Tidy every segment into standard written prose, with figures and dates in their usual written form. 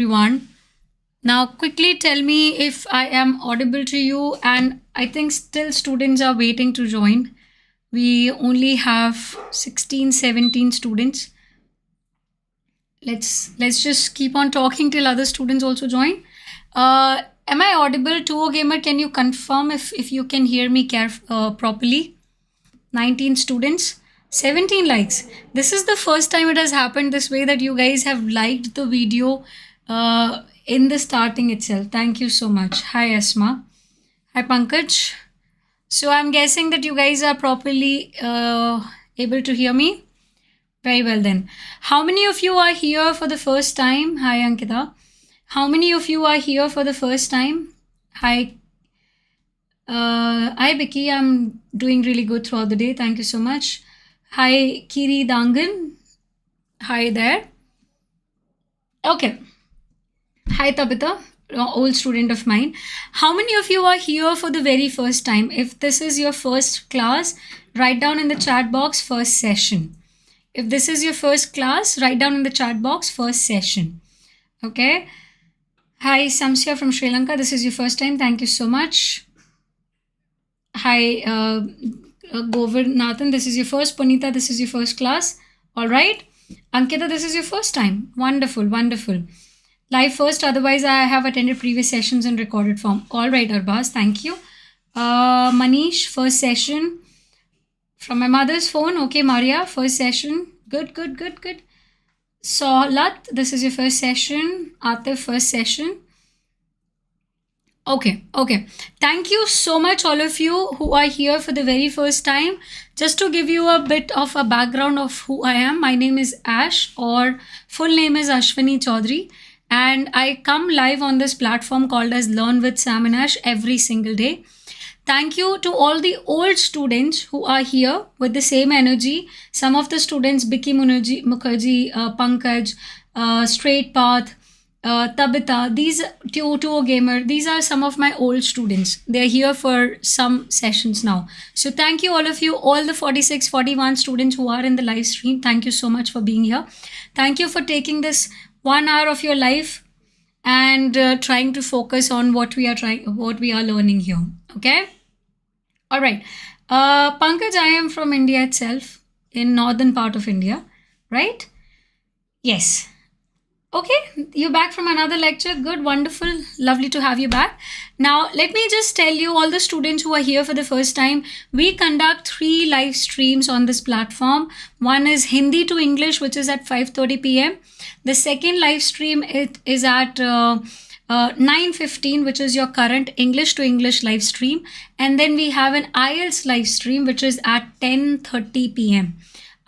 Everyone. Now, quickly tell me if I am audible to you, and I think still students are waiting to join. We only have 16, 17 students. Let's just keep on talking till other students also join. Am I audible? 2 Gamer, can you confirm if you can hear me properly? 19 students, 17 likes. This is the first time it has happened this way, that you guys have liked the video in the starting itself. Thank you so much. Hi Asma. Hi Pankaj. So I'm guessing that you guys are properly able to hear me. Very well then. How many of you are here for the first time? Hi Ankita. How many of you are here for the first time? Hi. Hi Becky. I'm doing really good throughout the day. Thank you so much. Hi Kiri Dangan. Hi there. Okay. Hi Tabitha, old student of mine. How many of you are here for the very first time? If this is your first class, write down in the chat box first session. If this is your first class, write down in the chat box first session. Okay. Hi Samsya from Sri Lanka. This is your first time. Thank you so much. Hi Govardhan. This is your first. Punita, this is your first class. All right. Ankita, this is your first time. Wonderful, wonderful. Live first, otherwise I have attended previous sessions in recorded form. All right, Arbaz, thank you. Manish, first session. From my mother's phone. Okay, Maria, first session. Good, good, good, good. Solat, this is your first session. Atif, first session. Okay. Thank you so much, all of you who are here for the very first time. Just to give you a bit of a background of who I am, my name is Ash, or full name is Ashwini Chaudhary. And I come live on this platform called as Learn with Sam and Ash every single day. Thank you to all the old students who are here with the same energy. Some of the students, Biki Mukherjee, Pankaj, Straight Path, Tabitha, these two Gamer, these are some of my old students. They're here for some sessions now. So thank you all of you, all the 46, 41 students who are in the live stream. Thank you so much for being here. Thank you for taking this 1 hour of your life and trying to focus on what we are learning here. Okay. All right. Pankaj, I am from India itself, in northern part of India, right? Yes. Okay, you're back from another lecture. Good, wonderful, lovely to have you back. Now, let me just tell you, all the students who are here for the first time, we conduct 3 live streams on this platform. One is Hindi to English, which is at 5:30 p.m. The second live stream is at 9:15, which is your current English to English live stream. And then we have an IELTS live stream, which is at 10:30 p.m.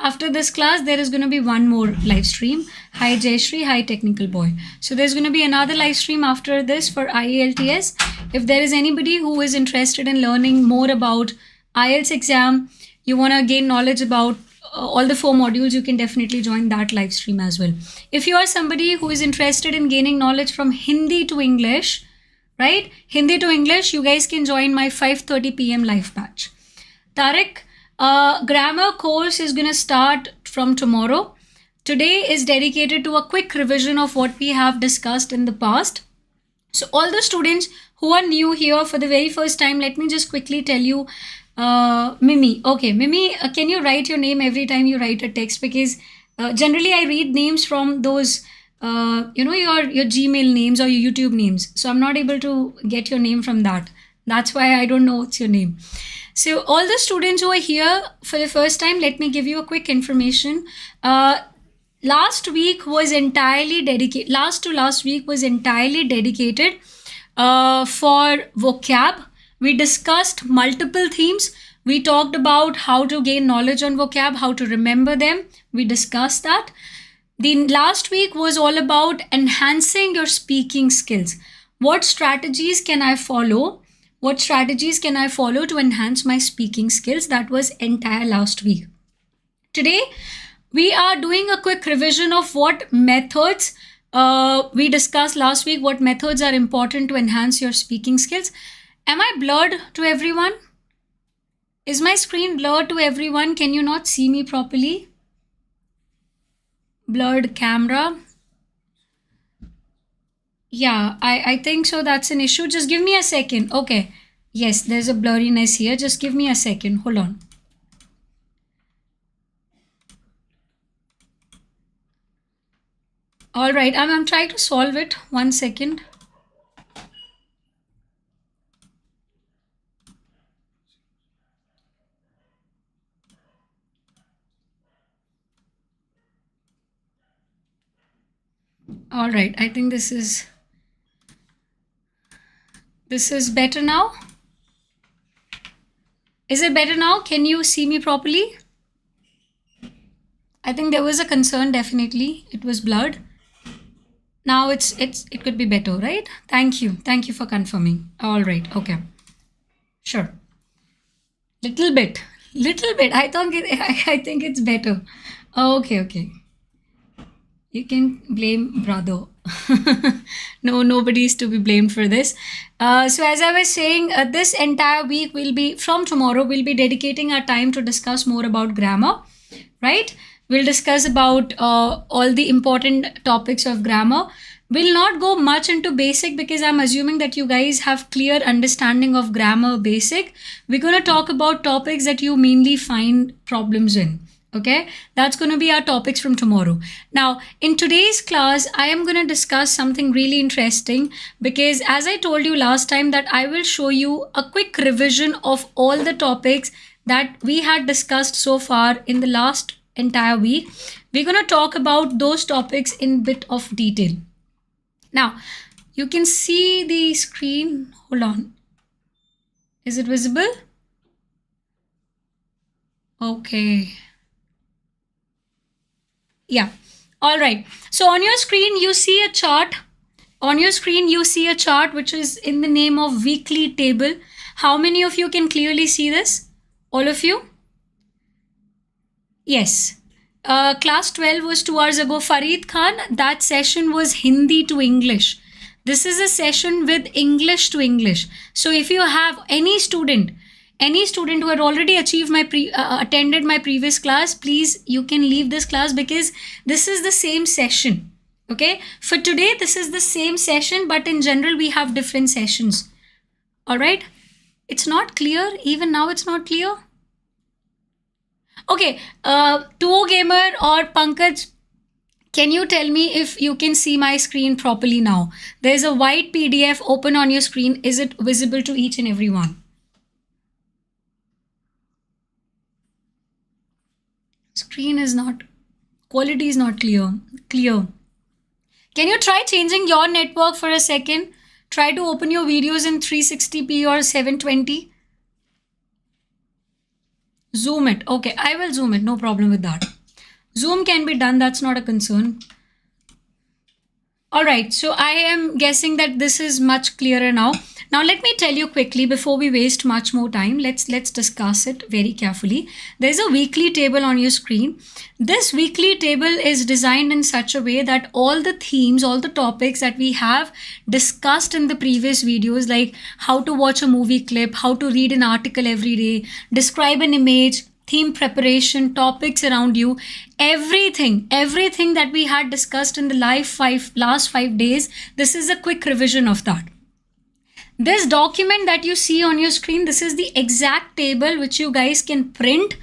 After this class, there is going to be one more live stream. Hi Jayashree, hi Technical Boy. So there's going to be another live stream after this for IELTS. If there is anybody who is interested in learning more about IELTS exam, you want to gain knowledge about all the 4 modules, you can definitely join that live stream as well. If you are somebody who is interested in gaining knowledge from Hindi to English, right? Hindi to English, you guys can join my 5:30 p.m. live batch. Tariq, grammar course is going to start from tomorrow. Today is dedicated to a quick revision of what we have discussed in the past. So all the students who are new here for the very first time, let me just quickly tell you, Mimi. Okay, Mimi, can you write your name every time you write a text? Because generally I read names from those, your Gmail names or your YouTube names. So I'm not able to get your name from that. That's why I don't know what's your name. So all the students who are here for the first time, let me give you a quick information. Last week was entirely dedicated for vocab. We discussed multiple themes. We talked about how to gain knowledge on vocab, how to remember them. We discussed that. The last week was all about enhancing your speaking skills. What strategies can I follow? What strategies can I follow to enhance my speaking skills? That was entire last week. Today, we are doing a quick revision of what methods we discussed last week, what methods are important to enhance your speaking skills. Am I blurred to everyone? Is my screen blurred to everyone? Can you not see me properly? Blurred camera. Yeah, I think so. That's an issue. Just give me a second. Okay. Yes, there's a blurriness here. Just give me a second. Hold on. All right. I'm trying to solve it. 1 second. All right. I think this is better now. Is it better now? Can you see me properly? I think there was a concern, definitely. It was blurred. Now it could be better, right? Thank you. Thank you for confirming. All right. Okay. Sure. Little bit. Little bit. I think it's better. Okay, okay. You can blame brother. No, nobody is to be blamed for this. So as I was saying, this entire week will be from tomorrow. We'll be dedicating our time to discuss more about grammar, right? We'll discuss about all the important topics of grammar. We'll not go much into basic because I'm assuming that you guys have clear understanding of grammar basic. We're going to talk about topics that you mainly find problems in. Okay, that's going to be our topics from tomorrow. Now, in today's class, I am going to discuss something really interesting because, as I told you last time, that I will show you a quick revision of all the topics that we had discussed so far in the last entire week. We're going to talk about those topics in bit of detail. Now, you can see the screen. Hold on. Is it visible? Okay. Yeah. All right. So on your screen, you see a chart. On your screen, you see a chart which is in the name of weekly table. How many of you can clearly see this? All of you? Yes. Class 12 was 2 hours ago. Farid Khan, that session was Hindi to English. This is a session with English to English. So if you have any student who had already achieved attended my previous class, please, you can leave this class because this is the same session. Okay, for today this is the same session, but in general we have different sessions. All right, it's not clear. Even now it's not clear. Okay, Tuo Gamer or Pankaj, can you tell me if you can see my screen properly now? There's a white PDF open on your screen. Is it visible to each and every one? Screen is not, quality is not clear. Can you try changing your network for a second? Try to open your videos in 360p or 720. Zoom it. Okay, I will zoom it. No problem with that. Zoom can be done. That's not a concern. All right, so I am guessing that this is much clearer now. Now let me tell you quickly before we waste much more time. Let's discuss it very carefully. There's a weekly table on your screen. This weekly table is designed in such a way that all the themes, all the topics that we have discussed in the previous videos, like how to watch a movie clip, how to read an article every day, describe an image, theme preparation, topics around you, everything that we had discussed in the last 5 days, this is a quick revision of that. This document that you see on your screen, this is the exact table which you guys can print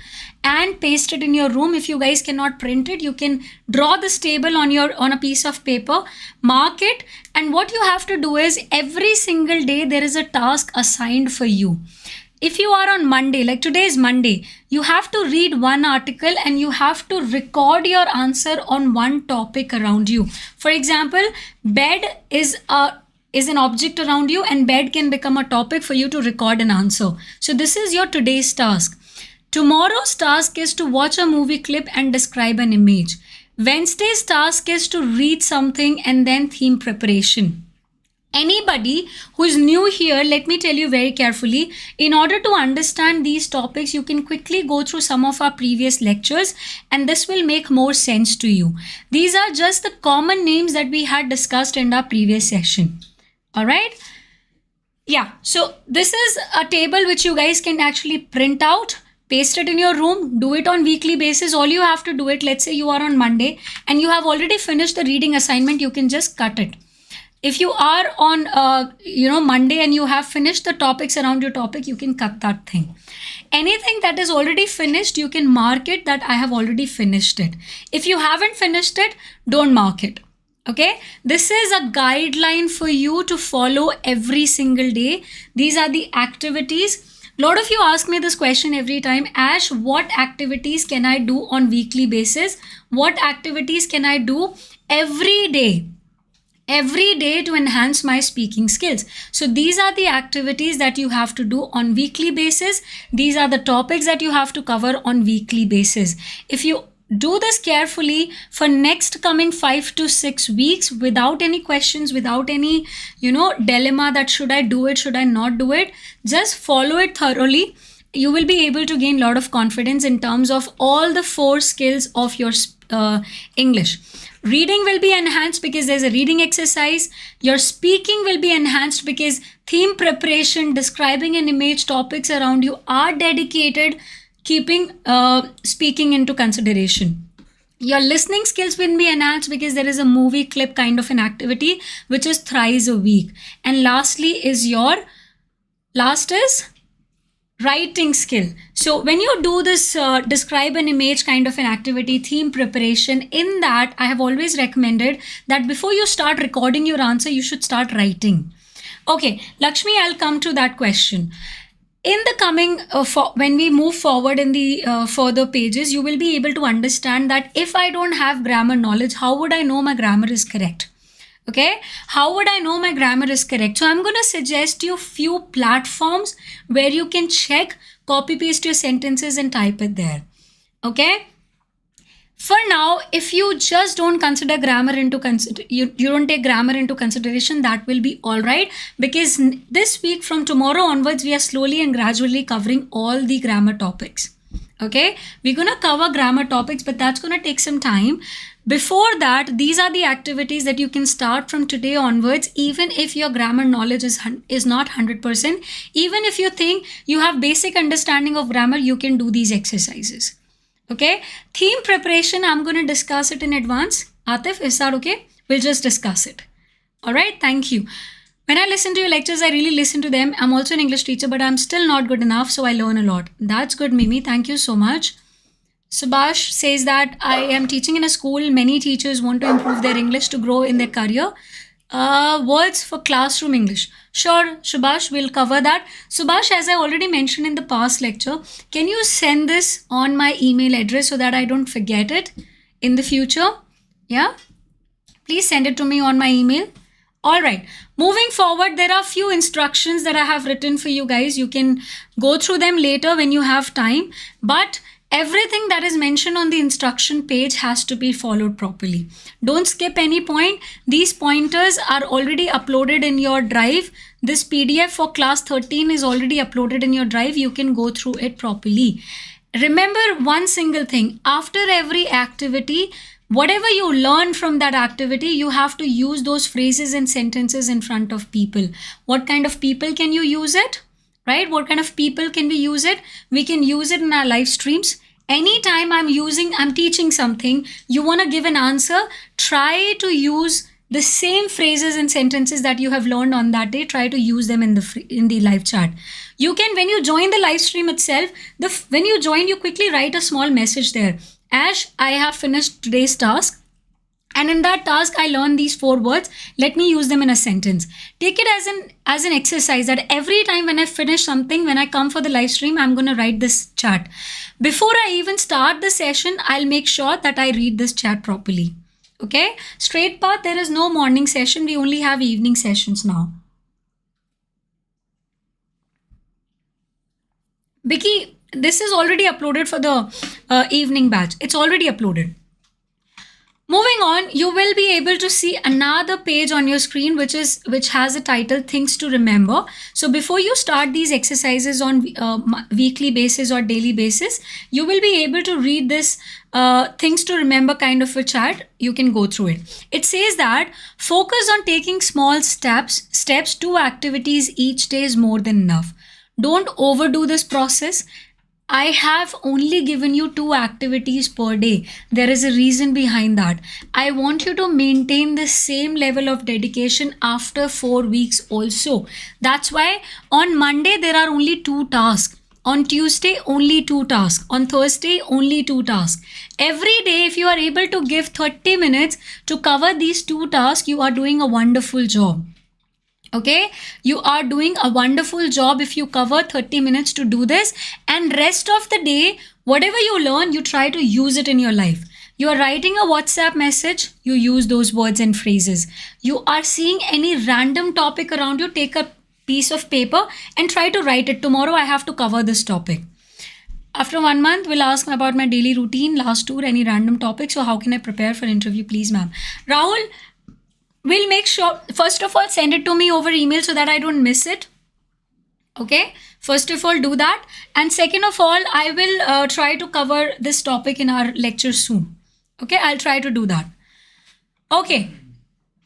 and paste it in your room. If you guys cannot print it, you can draw this table on a piece of paper, mark it, and what you have to do is every single day there is a task assigned for you. If you are on Monday, like today is Monday, you have to read one article and you have to record your answer on one topic around you. For example, bed is an object around you, and bed can become a topic for you to record an answer. So this is your today's task. Tomorrow's task is to watch a movie clip and describe an image. Wednesday's task is to read something and then theme preparation. Anybody who is new here, let me tell you very carefully, in order to understand these topics, you can quickly go through some of our previous lectures and this will make more sense to you. These are just the common names that we had discussed in our previous session. All right. Yeah. So this is a table which you guys can actually print out, paste it in your room, do it on weekly basis. All you have to do it, let's say you are on Monday and you have already finished the reading assignment, you can just cut it. If you are on Monday and you have finished the topics around your topic, you can cut that thing. Anything that is already finished, you can mark it that I have already finished it. If you haven't finished it, don't mark it. Okay, this is a guideline for you to follow every single day. These are the activities. A lot of you ask me this question every time: Ash, what activities can I do on weekly basis? What activities can I do every day? Every day to enhance my speaking skills. So these are the activities that you have to do on weekly basis. These are the topics that you have to cover on weekly basis. If you do this carefully for next coming 5 to 6 weeks without any questions, without any dilemma that should I do it, should I not do it, just follow it thoroughly, you will be able to gain a lot of confidence in terms of all the 4 skills of your English. Reading will be enhanced because there's a reading exercise. Your speaking will be enhanced because theme preparation, describing an image, topics around you are dedicated, keeping speaking into consideration. Your listening skills will be enhanced because there is a movie clip kind of an activity which is thrice a week. And lastly is writing skill. So when you do this describe an image kind of an activity, theme preparation, in that I have always recommended that before you start recording your answer, you should start writing. Okay, Lakshmi, I'll come to that question. In the coming, when we move forward in the further pages, you will be able to understand that if I don't have grammar knowledge, how would I know my grammar is correct? Okay, how would I know my grammar is correct? So I'm going to suggest you few platforms where you can check, copy paste your sentences and type it there. Okay. For now, if you just don't consider grammar you don't take grammar into consideration, that will be all right, because this week from tomorrow onwards, we are slowly and gradually covering all the grammar topics. Okay, we're going to cover grammar topics, but that's going to take some time. Before that, these are the activities that you can start from today onwards, even if your grammar knowledge is not 100%. Even if you think you have basic understanding of grammar, you can do these exercises. Okay, theme preparation, I'm going to discuss it in advance. Atif, is that okay? We'll just discuss it. All right, thank you. When I listen to your lectures, I really listen to them. I'm also an English teacher, but I'm still not good enough, so I learn a lot. That's good, Mimi. Thank you so much. Subhash says that I am teaching in a school. Many teachers want to improve their English to grow in their career. Words for classroom English. Sure, Subhash, we'll cover that. Subhash, as I already mentioned in the past lecture, can you send this on my email address so that I don't forget it in the future? Yeah, please send it to me on my email. All right, moving forward, there are few instructions that I have written for you guys. You can go through them later when you have time, but everything that is mentioned on the instruction page has to be followed properly. Don't skip any point. These pointers are already uploaded in your drive. This PDF for class 13 is already uploaded in your drive. You can go through it properly. Remember one single thing. After every activity, whatever you learn from that activity, you have to use those phrases and sentences in front of people. What kind of people can you use it? Right? What kind of people can we use it? We can use it in our live streams. Anytime I'm teaching something, you want to give an answer, try to use the same phrases and sentences that you have learned on that day. Try to use them in the live chat. You can, when you join the live stream itself, when you join, you quickly write a small message there. Ash, I have finished today's task. And in that task, I learned these 4 words. Let me use them in a sentence. Take it as an exercise that every time when I finish something, when I come for the live stream, I'm going to write this chat. Before I even start the session, I'll make sure that I read this chat properly. Okay? Straight path, there is no morning session. We only have evening sessions now. Vicky, this is already uploaded for the evening batch. It's already uploaded. Moving on, you will be able to see another page on your screen which has a title Things to Remember. So before you start these exercises on weekly basis or daily basis, you will be able to read this Things to Remember kind of a chat. You can go through it. It says that focus on taking small steps, 2 activities each day is more than enough. Don't overdo this process. I have only given you 2 activities per day. There is a reason behind that. I want you to maintain the same level of dedication after 4 weeks also. That's why on Monday there are only 2 tasks. On Tuesday, only 2 tasks. On Thursday, only 2 tasks. Every day, if you are able to give 30 minutes to cover these 2 tasks, you are doing a wonderful job. Okay, you are doing a wonderful job if you cover 30 minutes to do this, and rest of the day, whatever you learn, you try to use it in your life. You are writing a WhatsApp message, you use those words and phrases. You are seeing any random topic around you, take a piece of paper and try to write it. Tomorrow I have to cover this topic. After 1 month, we'll ask about my daily routine, last tour, any random topic. So how can I prepare for interview, please, ma'am? Rahul, we'll make sure, first of all, send it to me over email so that I don't miss it. Okay, first of all, do that. And second of all, I will try to cover this topic in our lecture soon. Okay, I'll try to do that. Okay,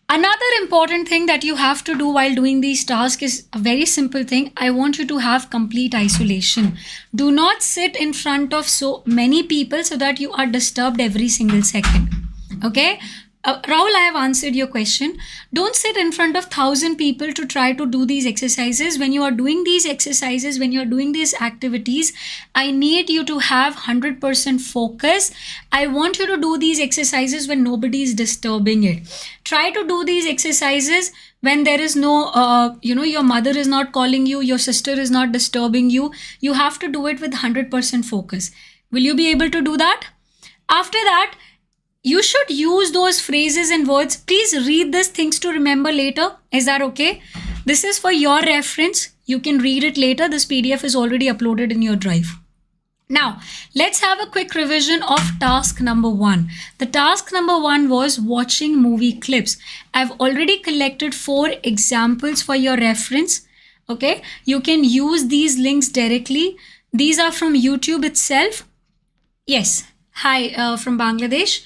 another important thing that you have to do while doing these tasks is a very simple thing. I want you to have complete isolation. Do not sit in front of so many people so that you are disturbed every single second. Okay, Rahul, I have answered your question. Don't sit in front of 1,000 people to try to do these exercises. When you are doing these exercises, when you are doing these activities, I need you to have 100% focus. I want you to do these exercises when nobody is disturbing it. Try to do these exercises when there is no, your mother is not calling you, your sister is not disturbing you. You have to do it with 100% focus. Will you be able to do that? After that, you should use those phrases and words. Please read these things to remember later. Is that okay? This is for your reference. You can read it later. This PDF is already uploaded in your drive. Now, let's have a quick revision of task number 1. The task number 1 was watching movie clips. I've already collected 4 examples for your reference. Okay, you can use these links directly. These are from YouTube itself. Yes, hi from Bangladesh.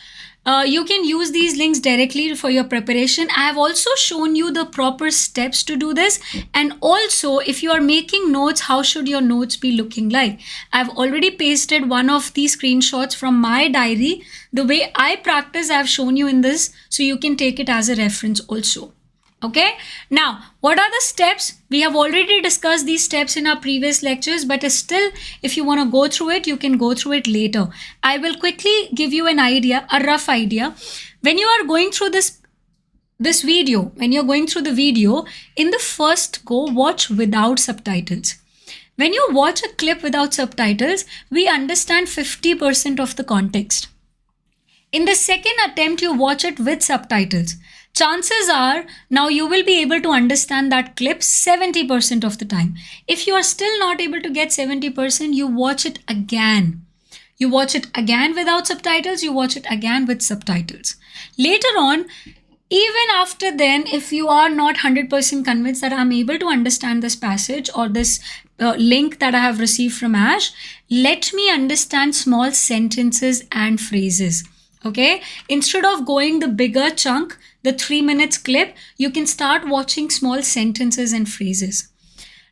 You can use these links directly for your preparation. I have also shown you the proper steps to do this. And also, if you are making notes, how should your notes be looking like? I've already pasted one of these screenshots from my diary. The way I practice, I've shown you in this, so you can take it as a reference also. Okay, now what are the steps? We have already discussed these steps in our previous lectures, but still, if you want to go through it, you can go through it later. I will quickly give you an idea, a rough idea. When you are going through this video, when you're going through the video, in the first go, watch without subtitles. When you watch a clip without subtitles, we understand 50% of the context. In the second attempt, you watch it with subtitles. Chances are now you will be able to understand that clip 70% of the time. If you are still not able to get 70%, you watch it again. You watch it again without subtitles, you watch it again with subtitles. Later on, even after then, if you are not 100% convinced that I'm able to understand this passage or this link that I have received from Ash, let me understand small sentences and phrases. Okay, instead of going the bigger chunk, the 3 minutes clip, you can start watching small sentences and phrases.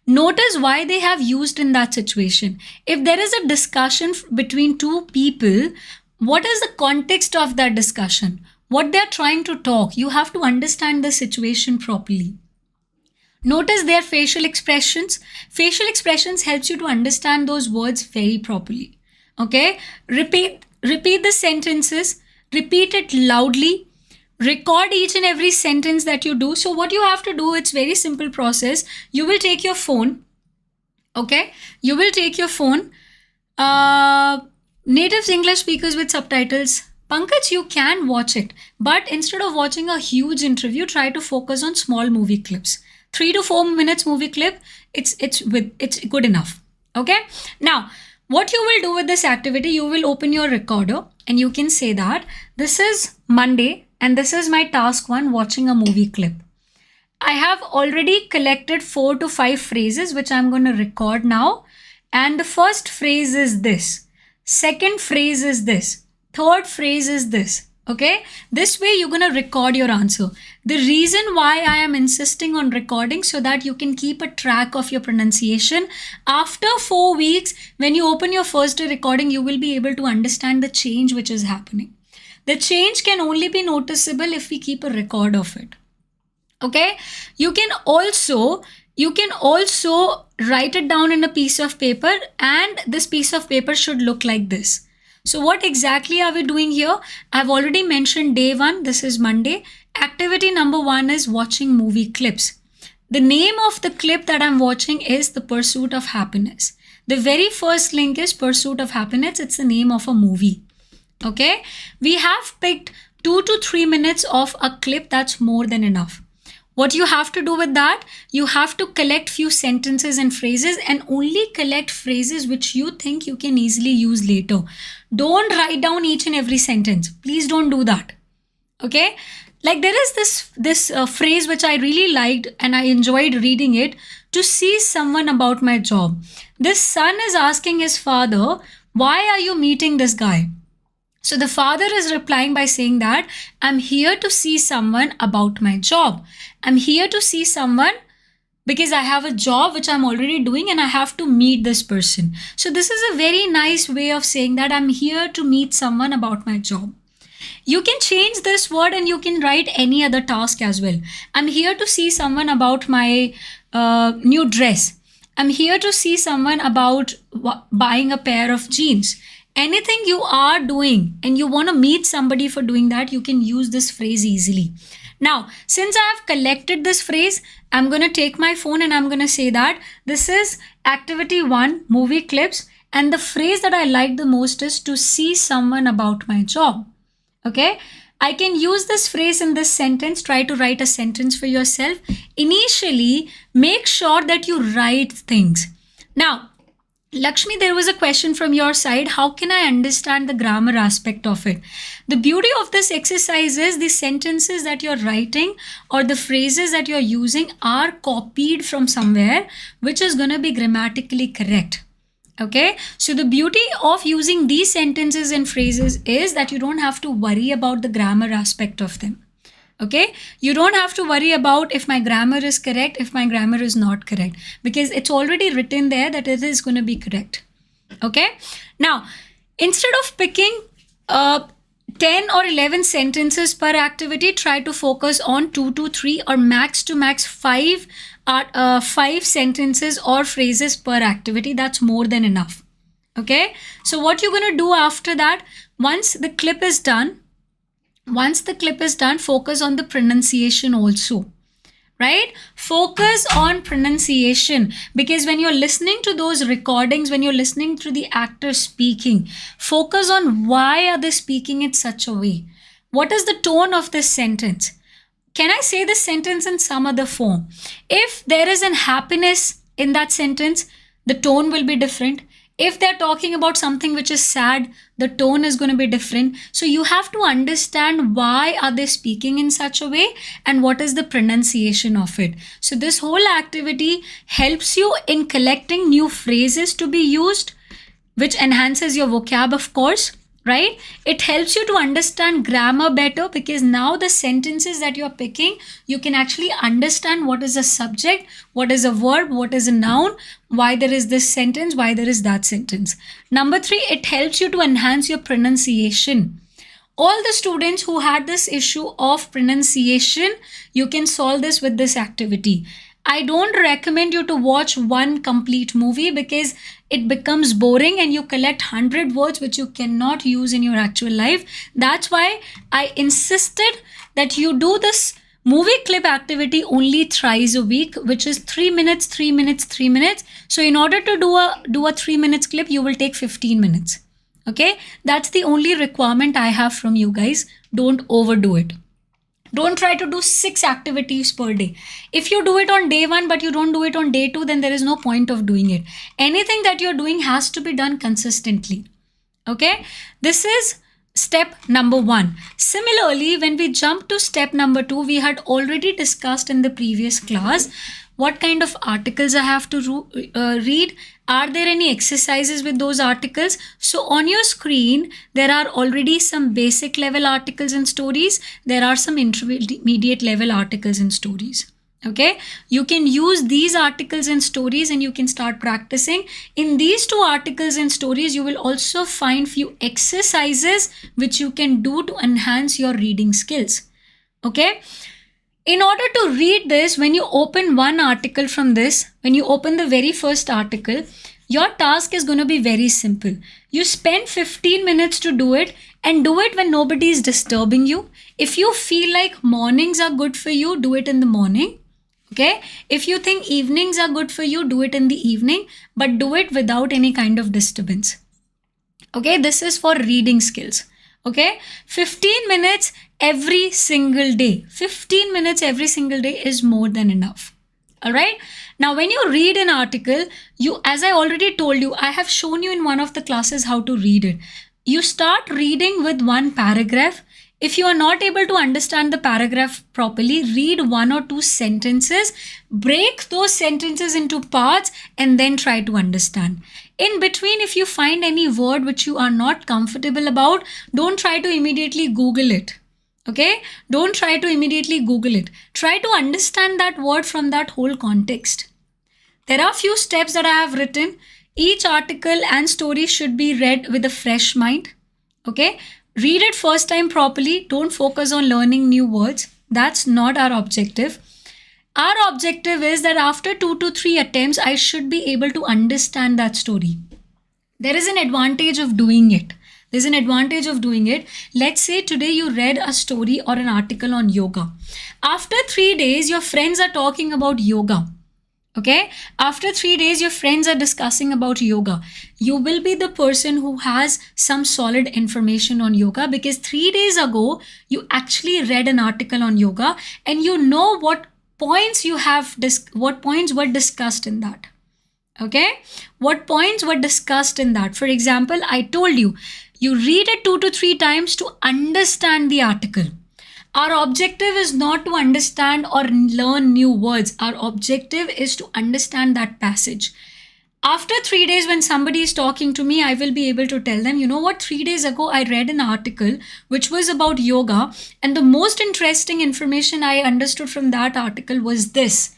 Notice why they have used in that situation. If there is a discussion between 2 people, what is the context of that discussion? What they're trying to talk? You have to understand the situation properly. Notice their facial expressions. Facial expressions helps you to understand those words very properly. Okay, repeat the sentences, repeat it loudly, record each and every sentence that you do. So what you have to do, it's very simple process. You will take your phone. Okay, you will take your phone. Native English speakers with subtitles. Pankaj, you can watch it, but instead of watching a huge interview, try to focus on small movie clips. 3 to 4 minutes movie clip, it's good enough. Okay, now what you will do with this activity, you will open your recorder and you can say that this is Monday and this is my task 1, watching a movie clip. I have already collected 4 to 5 phrases which I'm going to record now. And the first phrase is this. Second phrase is this. Third phrase is this. Okay, this way you're going to record your answer. The reason why I am insisting on recording, so that you can keep a track of your pronunciation. After 4 weeks, when you open your first day recording, you will be able to understand the change which is happening. The change can only be noticeable if we keep a record of it. Okay, you can also write it down in a piece of paper, and this piece of paper should look like this. So what exactly are we doing here? I've already mentioned day 1, this is Monday. Activity number 1 is watching movie clips. The name of the clip that I'm watching is The Pursuit of Happiness. The very first link is Pursuit of Happiness. It's the name of a movie. Okay, we have picked 2 to 3 minutes of a clip. That's more than enough. What you have to do with that, you have to collect few sentences and phrases, and only collect phrases which you think you can easily use later. Don't write down each and every sentence. Please don't do that. Okay, like there is this phrase which I really liked and I enjoyed reading it. To see someone about my job. This son is asking his father, why are you meeting this guy? So the father is replying by saying that I'm here to see someone about my job. I'm here to see someone because I have a job which I'm already doing and I have to meet this person. So this is a very nice way of saying that I'm here to meet someone about my job. You can change this word and you can write any other task as well. I'm here to see someone about my new dress. I'm here to see someone about buying a pair of jeans. Anything you are doing and you want to meet somebody for doing that, you can use this phrase easily. Now, since I have collected this phrase, I'm going to take my phone and I'm going to say that this is activity 1, movie clips. And the phrase that I like the most is to see someone about my job. Okay, I can use this phrase in this sentence. Try to write a sentence for yourself. Initially, make sure that you write things. Now, Lakshmi, there was a question from your side. How can I understand the grammar aspect of it? The beauty of this exercise is the sentences that you're writing or the phrases that you're using are copied from somewhere, which is going to be grammatically correct. Okay, so the beauty of using these sentences and phrases is that you don't have to worry about the grammar aspect of them. Okay, you don't have to worry about if my grammar is correct, if my grammar is not correct, because it's already written there that it is going to be correct. Okay, now instead of picking 10 or 11 sentences per activity, try to focus on 2 to 3 or max to max 5 sentences or phrases per activity. That's more than enough. Okay, so what you're going to do after that, once the clip is done, focus on the pronunciation also, right? Focus on pronunciation, because when you're listening to those recordings, when you're listening to the actor speaking, focus on why are they speaking it such a way? What is the tone of this sentence? Can I say this sentence in some other form? If there is an happiness in that sentence, the tone will be different. If they're talking about something which is sad, the tone is going to be different. So you have to understand why are they speaking in such a way and what is the pronunciation of it. So this whole activity helps you in collecting new phrases to be used, which enhances your vocab, of course, right? It helps you to understand grammar better, because now the sentences that you're picking, you can actually understand what is a subject, what is a verb, what is a noun, why there is this sentence, why there is that sentence. Number 3, it helps you to enhance your pronunciation. All the students who had this issue of pronunciation, you can solve this with this activity. I don't recommend you to watch one complete movie because it becomes boring and you collect 100 words which you cannot use in your actual life. That's why I insisted that you do this movie clip activity only thrice a week, which is 3 minutes, 3 minutes, 3 minutes. So in order to do a 3 minutes clip, you will take 15 minutes. Okay, that's the only requirement I have from you guys. Don't overdo it. Don't try to do 6 activities per day. If you do it on day 1 but you don't do it on day 2, then there is no point of doing it. Anything that you're doing has to be done consistently. Okay, this is step number 1. Similarly, when we jump to step number 2, we had already discussed in the previous class what kind of articles I have to read, are there any exercises with those articles. So on your screen there are already some basic level articles and stories, there are some intermediate level articles and stories. Okay, you can use these articles and stories and you can start practicing. In these two articles and stories, you will also find few exercises which you can do to enhance your reading skills. Okay, in order to read this, when you open one article from this, when you open the very first article, your task is going to be very simple. You spend 15 minutes to do it, and do it when nobody is disturbing you. If you feel like mornings are good for you, do it in the morning. Okay, if you think evenings are good for you, do it in the evening, but do it without any kind of disturbance. Okay, this is for reading skills. Okay, 15 minutes every single day. 15 minutes every single day is more than enough. All right. Now, when you read an article, as I already told you, I have shown you in one of the classes how to read it. You start reading with one paragraph. If you are not able to understand the paragraph properly, read one or two sentences, break those sentences into parts, and then try to understand. In between, if you find any word which you are not comfortable about, don't try to immediately Google it. Okay? Don't try to immediately Google it. Try to understand that word from that whole context. There are few steps that I have written. Each article and story should be read with a fresh mind. Okay? Read it first time properly. Don't focus on learning new words. That's not our objective. Our objective is that after 2 to 3 attempts, I should be able to understand that story. There is an advantage of doing it. There's an advantage of doing it. Let's say today you read a story or an article on yoga. After 3 days, your friends are talking about yoga. Okay, after 3 days, your friends are discussing about yoga. You will be the person who has some solid information on yoga because 3 days ago, you actually read an article on yoga and you know what points what points were discussed in that. Okay, what points were discussed in that. For example, I told you, you read it 2 to 3 times to understand the article. Our objective is not to understand or learn new words. Our objective is to understand that passage. After 3 days, when somebody is talking to me, I will be able to tell them, you know what, 3 days ago, I read an article which was about yoga. And the most interesting information I understood from that article was this.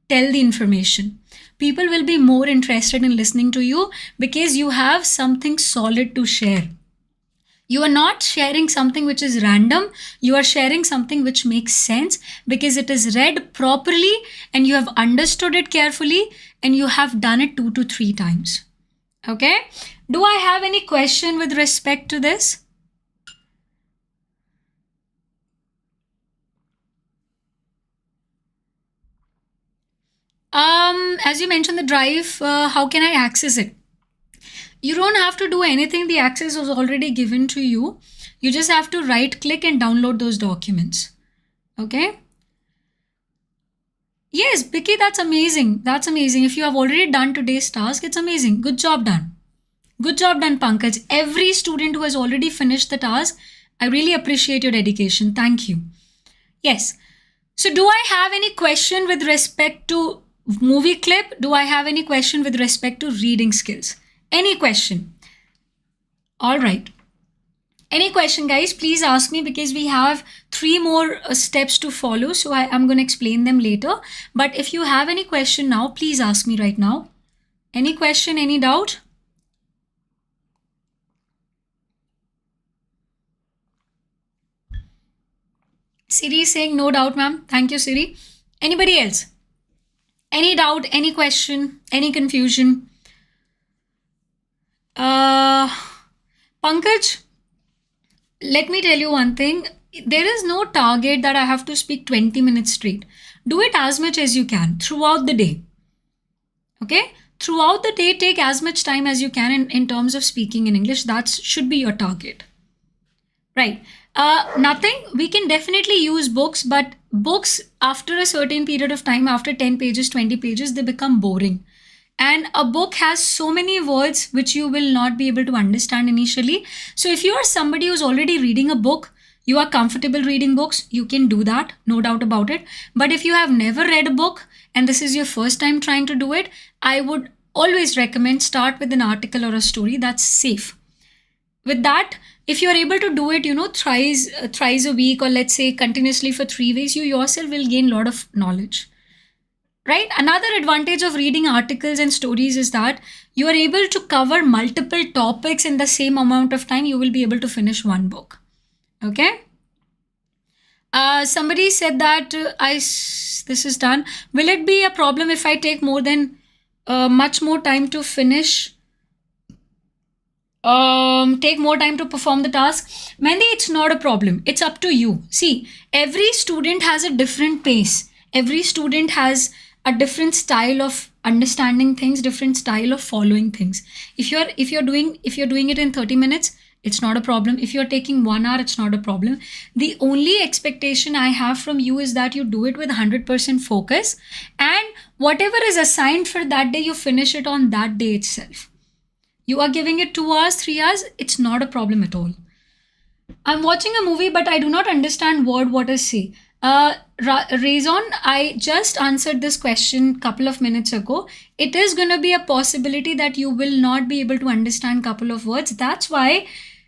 Tell the information. People will be more interested in listening to you because you have something solid to share. You are not sharing something which is random. You are sharing something which makes sense because it is read properly and you have understood it carefully and you have done it 2 to 3 times. Okay? Do I have any question with respect to this? As you mentioned the drive, how can I access it? You don't have to do anything. The access was already given to you. You just have to right click and download those documents. Okay. Yes, Vicky, that's amazing. That's amazing. If you have already done today's task, it's amazing. Good job done. Good job done, Pankaj. Every student who has already finished the task, I really appreciate your dedication. Thank you. Yes. So do I have any question with respect to movie clip? Do I have any question with respect to reading skills? Any question? All right. Any question, guys? Please ask me because we have 3 more steps to follow. So I'm going to explain them later. But if you have any question now, please ask me right now. Any question, any doubt? Siri is saying no doubt, ma'am. Thank you, Siri. Anybody else? Any doubt, any question, any confusion? Pankaj, let me tell you one thing. There is no target that I have to speak 20 minutes straight. Do it as much as you can throughout the day. Okay? Throughout the day, take as much time as you can in terms of speaking in English. That should be your target. Right. Nothing. We can definitely use books, but books after a certain period of time, after 10 pages, 20 pages, they become boring. And a book has so many words which you will not be able to understand initially. So if you are somebody who's already reading a book, you are comfortable reading books, you can do that, no doubt about it. But if you have never read a book and this is your first time trying to do it, I would always recommend start with an article or a story that's safe. With that, if you're able to do it, thrice a week, or let's say continuously for 3 weeks, you yourself will gain a lot of knowledge. Right? Another advantage of reading articles and stories is that you are able to cover multiple topics in the same amount of time. You will be able to finish one book. Okay? Somebody said that this is done. Will it be a problem if I take more than much more time to finish? Take more time to perform the task? Mehndi, it's not a problem. It's up to you. See, every student has a different pace. Every student has a different style of understanding things, different style of following things. If you're doing it in 30 minutes, it's not a problem. If you're taking 1 hour, it's not a problem. The only expectation I have from you is that you do it with 100% focus, and whatever is assigned for that day, you finish it on that day itself. You are giving it 2 hours, 3 hours, it's not a problem at all. I'm watching a movie, but I do not understand what is say. Raison, I just answered this question a couple of minutes ago. It is going to be a possibility that you will not be able to understand a couple of words. That's why,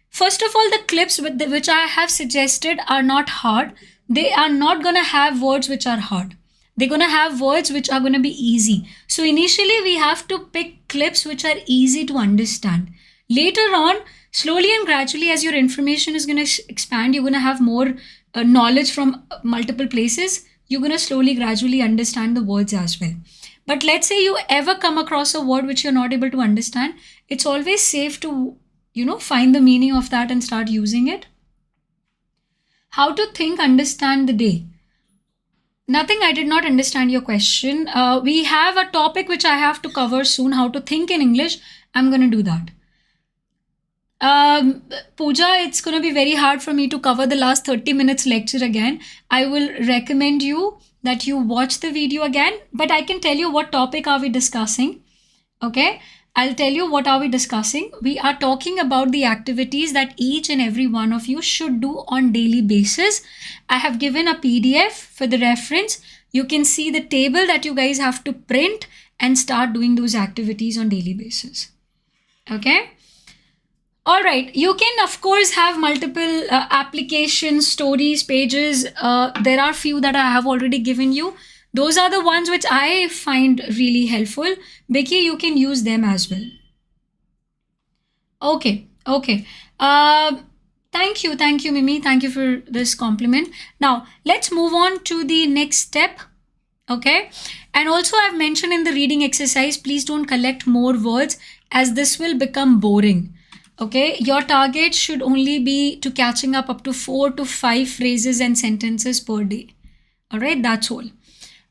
first of all, the clips which I have suggested are not hard. They are not going to have words which are hard. They're going to have words which are going to be easy. So initially, we have to pick clips which are easy to understand. Later on, slowly and gradually, as your information is going to expand, you're going to have more knowledge from multiple places. You're going to slowly, gradually understand the words as well. But let's say you ever come across a word which you're not able to understand, it's always safe to, find the meaning of that and start using it. How to think, understand the day. Nothing, I did not understand your question. We have a topic which I have to cover soon, how to think in English. I'm going to do that. Pooja, it's going to be very hard for me to cover the last 30 minutes lecture again. I will recommend you that you watch the video again, but I can tell you what topic are we discussing. Okay, I'll tell you what are we discussing. We are talking about the activities that each and every one of you should do on daily basis. I have given a PDF for the reference. You can see the table that you guys have to print and start doing those activities on daily basis. Okay. All right, you can of course have multiple applications, stories, pages. There are few that I have already given you. Those are the ones which I find really helpful. Becky, you can use them as well. Okay. Thank you, Mimi. Thank you for this compliment. Now, let's move on to the next step. Okay. And also I've mentioned in the reading exercise, please don't collect more words as this will become boring. Okay, your target should only be to catching up to 4 to 5 phrases and sentences per day. All right, that's all.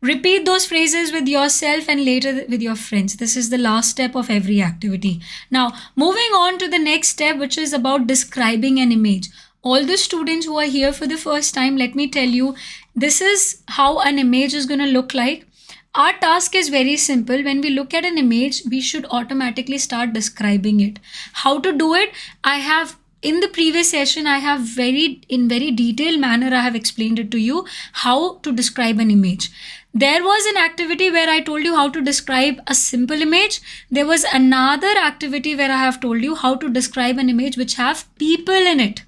Repeat those phrases with yourself and later with your friends. This is the last step of every activity. Now, moving on to the next step, which is about describing an image. All the students who are here for the first time, let me tell you, this is how an image is going to look like. Our task is very simple. When we look at an image, we should automatically start describing it. How to do it? In the previous session, in very detailed manner, I have explained it to you how to describe an image. There was an activity where I told you how to describe a simple image. There was another activity where I have told you how to describe an image which has people in it.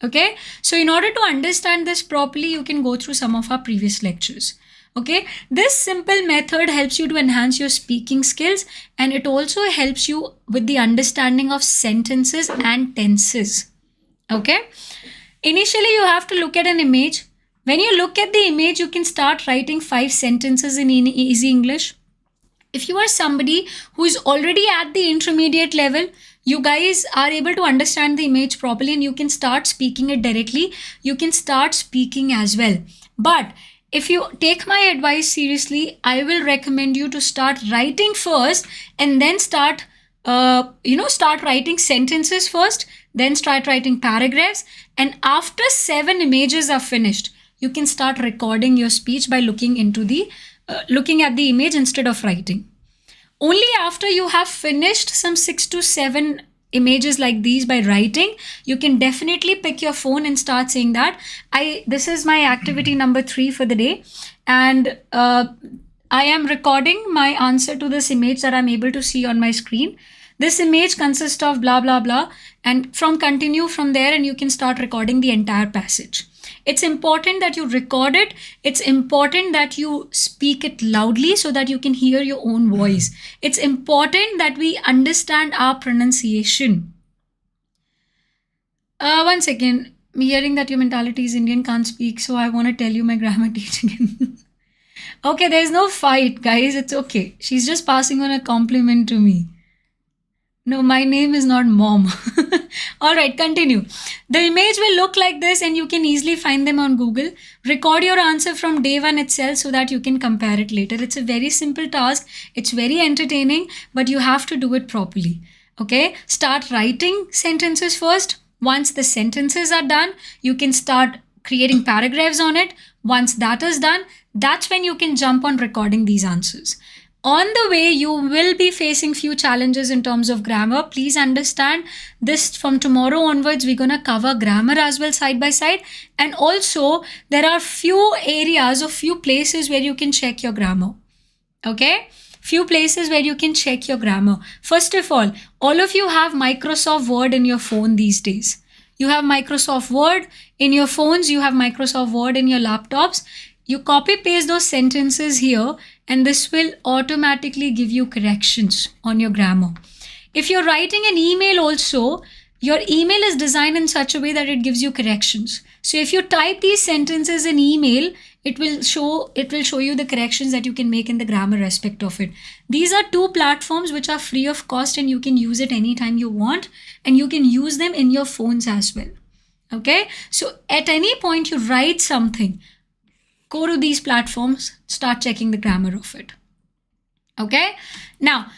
Okay. So in order to understand this properly, you can go through some of our previous lectures. Okay, this simple method helps you to enhance your speaking skills, and it also helps you with the understanding of sentences and tenses. Okay, initially you have to look at an image. When you look at the image, you can start writing 5 sentences in easy English. If you are somebody who is already at the intermediate level, you guys are able to understand the image properly and you can start speaking it directly. You can start speaking as well. But if you take my advice seriously, I will recommend you to start writing first and then start writing sentences first, then start writing paragraphs. And after 7 images are finished, you can start recording your speech by looking at the image instead of writing. Only after you have finished some 6 to 7 images like these by writing, you can definitely pick your phone and start saying that this is my activity number 3 for the day, And I am recording my answer to this image that I'm able to see on my screen. This image consists of blah, blah, blah. And continue from there, and you can start recording the entire passage. It's important that you record it. It's important that you speak it loudly so that you can hear your own voice. It's important that we understand our pronunciation. One second. I'm hearing that your mentality is Indian, can't speak, so I want to tell you my grammar teaching. Okay, there's no fight, guys. It's okay. She's just passing on a compliment to me. No, my name is not Mom. All right, continue. The image will look like this, and you can easily find them on Google. Record your answer from day one itself so that you can compare it later. It's a very simple task. It's very entertaining, but you have to do it properly. Okay, start writing sentences first. Once the sentences are done, you can start creating paragraphs on it. Once that is done, that's when you can jump on recording these answers. On the way, you will be facing few challenges in terms of grammar. Please understand this. From tomorrow onwards, we're going to cover grammar as well side by side. And also, there are few areas or few places where you can check your grammar. Okay? Few places where you can check your grammar. First of all of you have Microsoft Word in your phone these days. You have Microsoft Word in your phones. You have Microsoft Word in your laptops. You copy paste those sentences here, and this will automatically give you corrections on your grammar. If you're writing an email also, your email is designed in such a way that it gives you corrections. So if you type these sentences in email, it will show you the corrections that you can make in the grammar aspect of it. These are two platforms which are free of cost, and you can use it anytime you want, and you can use them in your phones as well. Okay, so at any point you write something, go to these platforms, start checking the grammar of it. Okay, now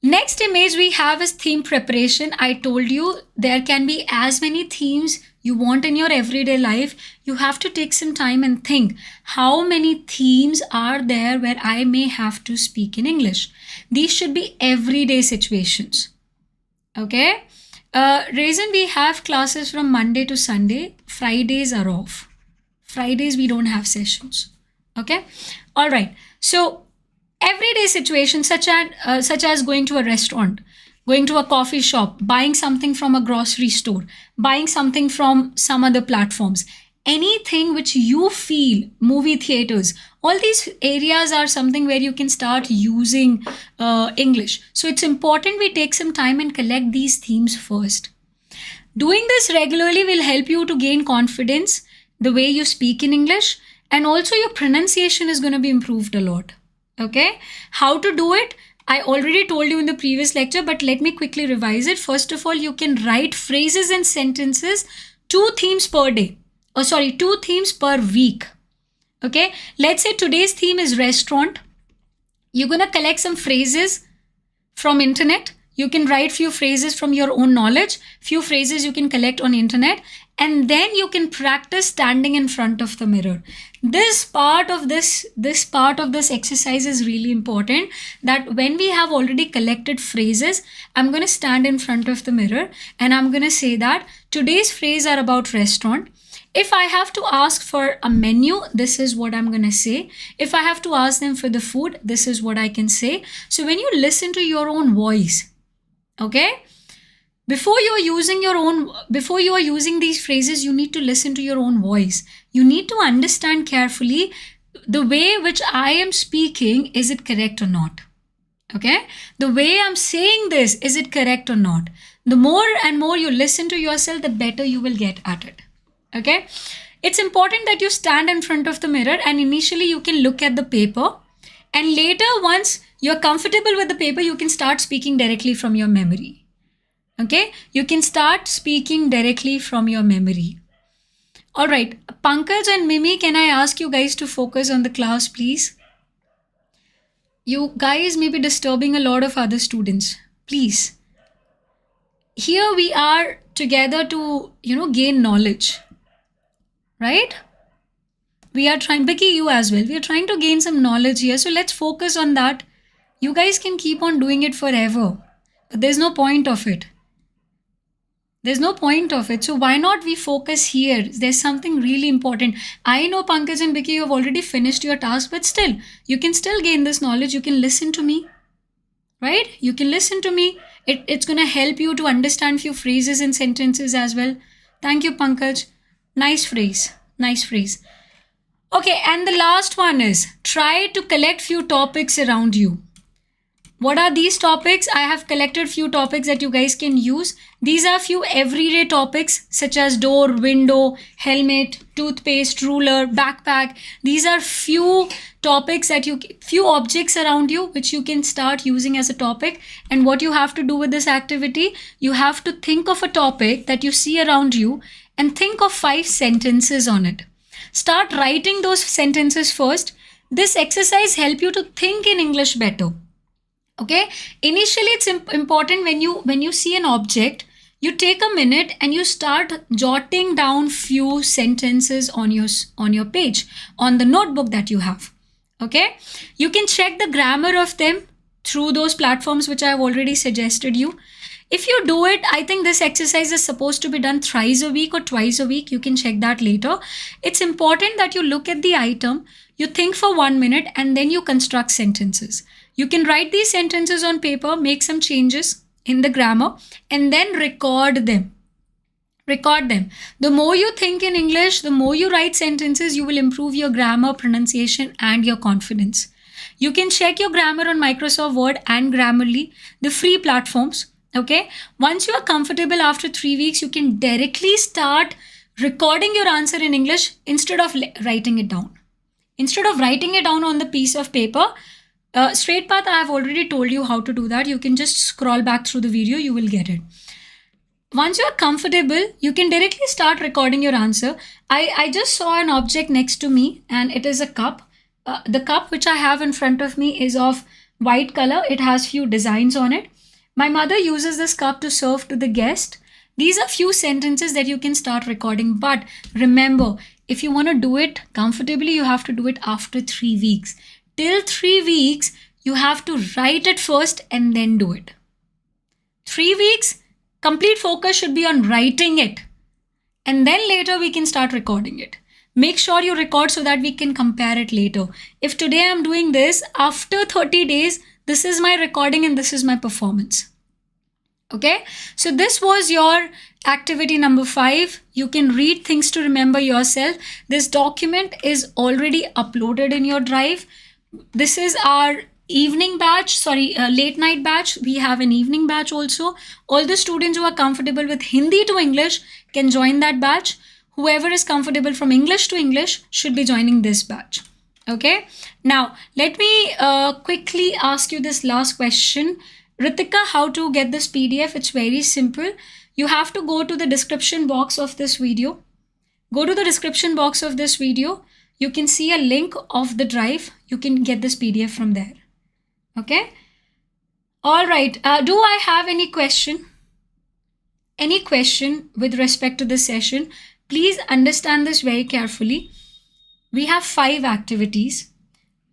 next image we have is theme preparation. I told you there can be as many themes you want in your everyday life. You have to take some time and think, how many themes are there where I may have to speak in English? These should be everyday situations. Okay, reason we have classes from Monday to Sunday. Fridays are off. Fridays we don't have sessions. Okay, all right. So everyday situations such as going to a restaurant, going to a coffee shop, buying something from a grocery store, buying something from some other platforms, anything which you feel, movie theaters, all these areas are something where you can start using English. So it's important we take some time and collect these themes first. Doing this regularly will help you to gain confidence, the way you speak in English, and also your pronunciation is going to be improved a lot. Okay, how to do it? I already told you in the previous lecture, but let me quickly revise it. First of all, you can write phrases and sentences, 2 themes per day. 2 themes per week. Okay, let's say today's theme is restaurant. You're going to collect some phrases from internet. You can write few phrases from your own knowledge, few phrases you can collect on internet, and then you can practice standing in front of the mirror. This part of this exercise is really important, that when we have already collected phrases, I'm going to stand in front of the mirror and I'm going to say that today's phrase are about restaurant. If I have to ask for a menu, this is what I'm going to say. If I have to ask them for the food, this is what I can say. So when you listen to your own voice, okay, before you are using these phrases, you need to listen to your own voice. You need to understand carefully the way which I am speaking, is it correct or not? Okay, the way I'm saying this, is it correct or not? The more and more you listen to yourself, the better you will get at it. Okay, it's important that you stand in front of the mirror, and initially you can look at the paper, and later once you're comfortable with the paper, you can start speaking directly from your memory. Okay, you can start speaking directly from your memory. All right, Pankaj and Mimi, can I ask you guys to focus on the class, please? You guys may be disturbing a lot of other students. Please. Here we are together to, gain knowledge. Right? We are trying, Becky, you as well. We are trying to gain some knowledge here. So let's focus on that. You guys can keep on doing it forever, but there's no point of it. There's no point of it. So why not we focus here? There's something really important. I know Pankaj and Vicky, you have already finished your task, but still, you can still gain this knowledge. You can listen to me, right? You can listen to me. It's going to help you to understand few phrases and sentences as well. Thank you, Pankaj. Nice phrase. Nice phrase. Okay, and the last one is try to collect few topics around you. What are these topics? I have collected few topics that you guys can use. These are few everyday topics such as door, window, helmet, toothpaste, ruler, backpack. These are few topics that few objects around you which you can start using as a topic. And what you have to do with this activity, you have to think of a topic that you see around you and think of 5 sentences on it. Start writing those sentences first. This exercise help you to think in English better. Okay, initially it's important when you see an object, you take a minute and you start jotting down few sentences on your page, on the notebook that you have. Okay, you can check the grammar of them through those platforms which I have already suggested you. If you do it, I think this exercise is supposed to be done thrice a week or twice a week. You can check that later. It's important that you look at the item, you think for 1 minute, and then you construct sentences. You can write these sentences on paper, make some changes in the grammar, and then record them. Record them. The more you think in English, the more you write sentences, you will improve your grammar, pronunciation, and your confidence. You can check your grammar on Microsoft Word and Grammarly, the free platforms. Okay. Once you are comfortable after 3 weeks, you can directly start recording your answer in English instead of writing it down. Instead of writing it down on the piece of paper, straight path, I have already told you how to do that. You can just scroll back through the video, you will get it. Once you are comfortable, you can directly start recording your answer. I just saw an object next to me and it is a cup. The cup which I have in front of me is of white color. It has few designs on it. My mother uses this cup to serve to the guest. These are few sentences that you can start recording. But remember, if you want to do it comfortably, you have to do it after 3 weeks. Till 3 weeks, you have to write it first and then do it. 3 weeks, complete focus should be on writing it. And then later we can start recording it. Make sure you record so that we can compare it later. If today I'm doing this, after 30 days, this is my recording and this is my performance. Okay, so this was your activity number 5. You can read things to remember yourself. This document is already uploaded in your drive. This is our evening batch, late night batch. We have an evening batch also. All the students who are comfortable with Hindi to English can join that batch. Whoever is comfortable from English to English should be joining this batch. Okay. Now, let me quickly ask you this last question. Ritika, how to get this PDF? It's very simple. You have to go to the description box of this video. Go to the description box of this video. You can see a link of the drive. You can get this PDF from there. Okay. All right. Do I have any question? Any question with respect to this session? Please understand this very carefully. We have 5 activities.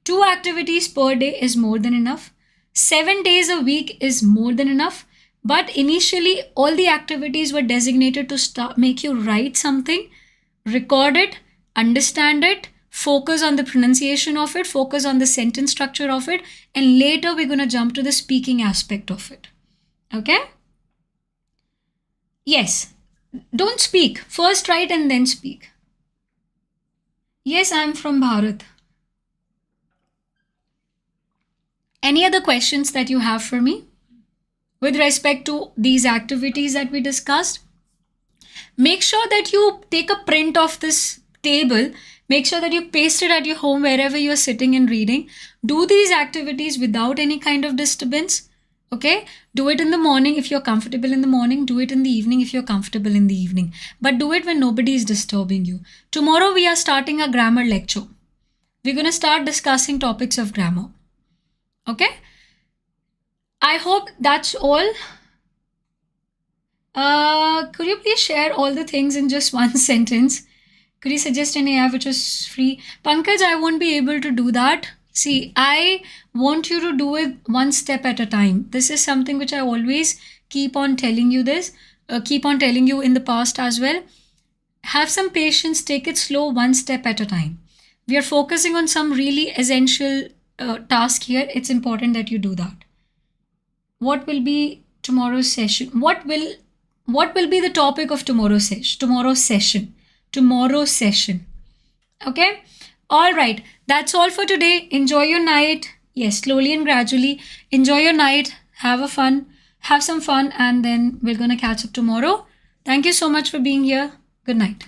2 activities per day is more than enough. 7 days a week is more than enough. But initially, all the activities were designated to make you write something, record it, understand it, focus on the pronunciation of it, focus on the sentence structure of it, and later we're going to jump to the speaking aspect of it. Okay? Yes. Don't speak. First write and then speak. Yes, I'm from Bharat. Any other questions that you have for me with respect to these activities that we discussed? Make sure that you take a print of this table. Make sure that you paste it at your home wherever you're sitting and reading. Do these activities without any kind of disturbance. Okay? Do it in the morning if you're comfortable in the morning. Do it in the evening if you're comfortable in the evening. But do it when nobody is disturbing you. Tomorrow we are starting a grammar lecture. We're going to start discussing topics of grammar. Okay? I hope that's all. Could you please share all the things in just one sentence? Could you suggest any app which is free? Pankaj, I won't be able to do that. See, I want you to do it one step at a time. This is something which I always keep on telling you this. keep on telling you in the past as well. Have some patience, take it slow, one step at a time. We are focusing on some really essential task here. It's important that you do that. What will be tomorrow's session? What will be the topic of tomorrow's session? Tomorrow's session. Okay? All right. That's all for today. Enjoy your night. Yes, slowly and gradually. Enjoy your night. Have some fun, and then we're going to catch up tomorrow. Thank you so much for being here. Good night.